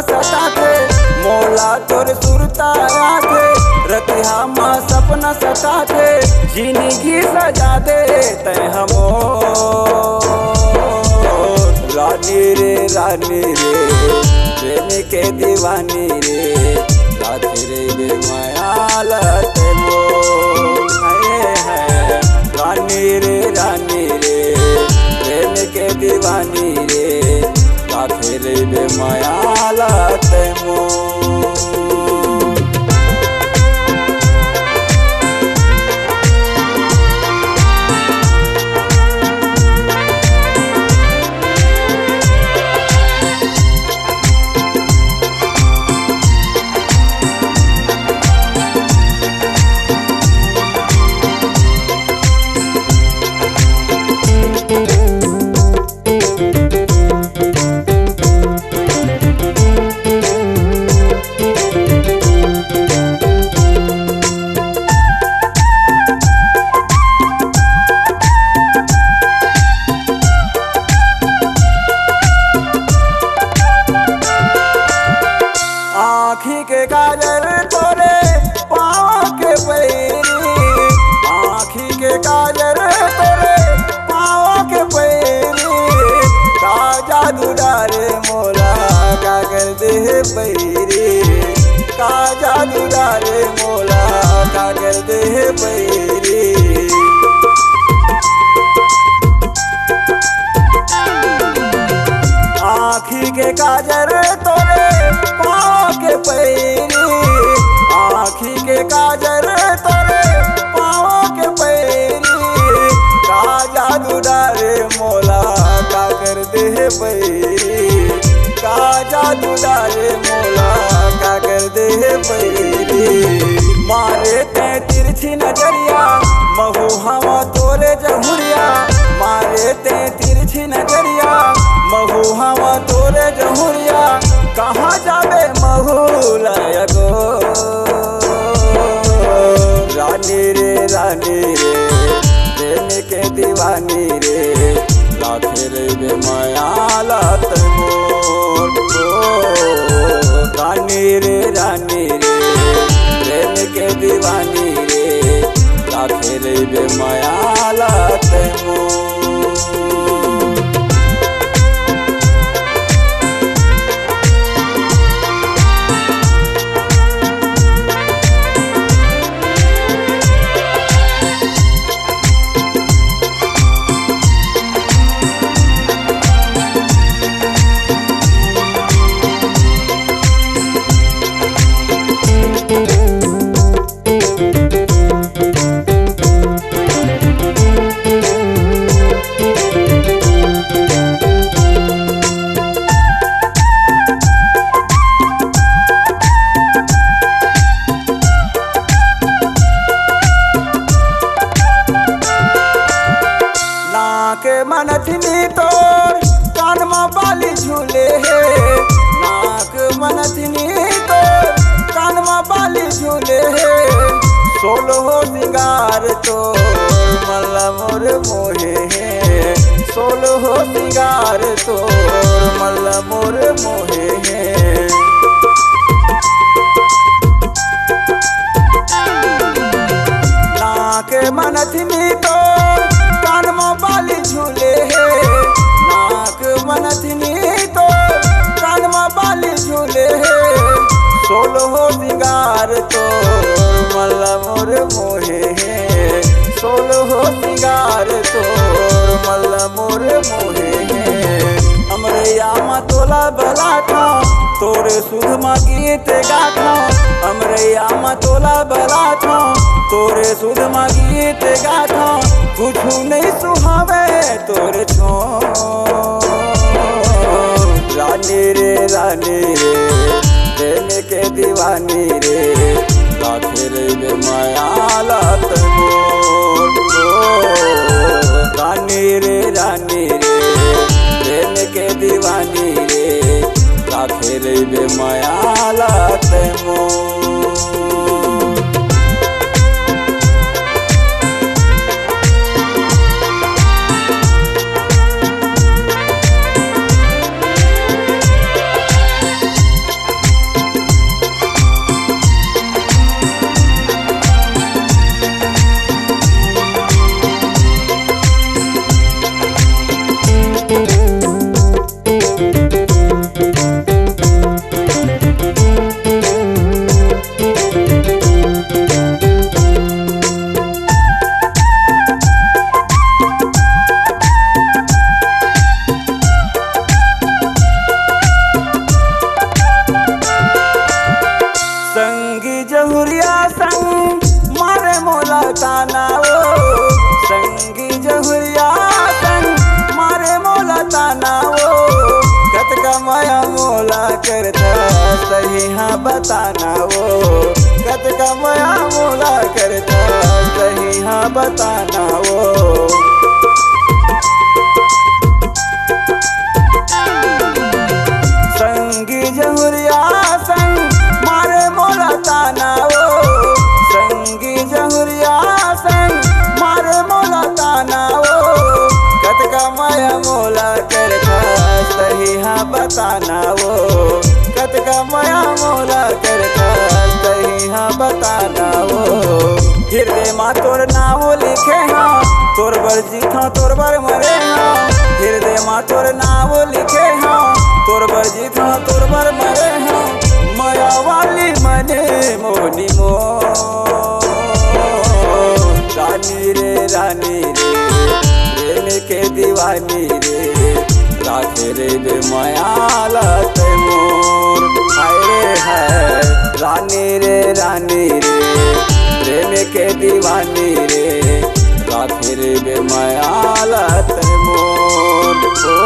सताथे मोला तोर सुरता आथे रतिहा माँ सपना सताथे जिंदगी सजा दे तय हमो रानी रे प्रेम के दीवानी रे लाथी रे माया लते मोर है रानी रे प्रेम के दीवानी रे लाथी रे माया लते मोर। आँखी के काजल तोरे पाँव के पैरी आँखी के काजल तोरे पाँव के पैरी का जादू डारे मोला का कर दे पैरी का जादू डारे मोला का कर दे पैरी। आँखी के काजल तोरे पाँव के पैरी आँखी के काजल तोरे पाँव के पैरी का जादू डारे मोला का कर दे पैरी का जादू डारे मोला का कर दे पैरी। मारे ते तिरछी नजरिया महू हवा तोरे जहुरिया मारे ते तिरछी नजरिया महू हवा तोरे जहुरिया कहाँ जाबे महू लायगो रानी रे प्रेम के दीवानी रे लाखे रे माया लत मोर रानी रे प्रेम के दीवानी रे लाखे रे माया लत मोर। के मनथनी तोर कान में बाली झूले है नाक मनथनी तोर कान में बाली झूले है सोलो सिंगार तोर मल्ला मोर मोहे है सोलो सिंगार तोर मल्ला मोर मोहे है। नाक मनथनी तोर कान में बाली झूले है नाक मनथनी तो कान में बाली झूले है सोलो सिंगार तो मल्ला मोर मोहे है सोलो सिंगार तो मल्ला मोर मोहे है। हमरे यामा तोला बला था तोरे सुध मा गीत गाथा हमरे यामा तोला बला था तोरे सुध मा गीत गाथा कुछू नहीं सुहावे तोरे छो रानी रे प्रेम के दीवानी रे लाखे रे माया लत मोर रानी रे प्रेम के दीवानी रे लाखे रे माया लत मोर। बताना वो कत का मया मोला करता सही हाँ बताना वो। संगी जहुरिया संग मारे मोला ताना वो संगी जहुरिया संग मारे मोला ताना वो कत का मया मोला करता सही हाँ बताना वो कत का मया मोला करता सही हाँ बताना वो। हृदय माँ तोर नाम लिखे हाँ तोर बर जीता तोर बर मरे हाँ हृदय माँ तोर नाम लिखे हाँ तोर बर जीता तोर बर मरे हाँ माया वाली मने मोनी मो रानी रे प्रेम के दीवानी रे राखे रे बे माया मोर हाय रे है रानी रे प्रेम के दीवानी रे राखे रे बे माया मोर ओ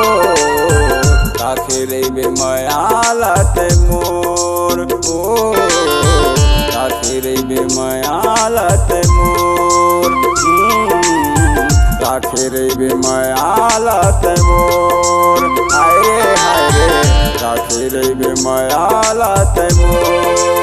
राखे रे बे माया मोर ओ राखे रे बे माया मोर राखे रे बे माया मोर हाय रे राखे रे बे माया मोर।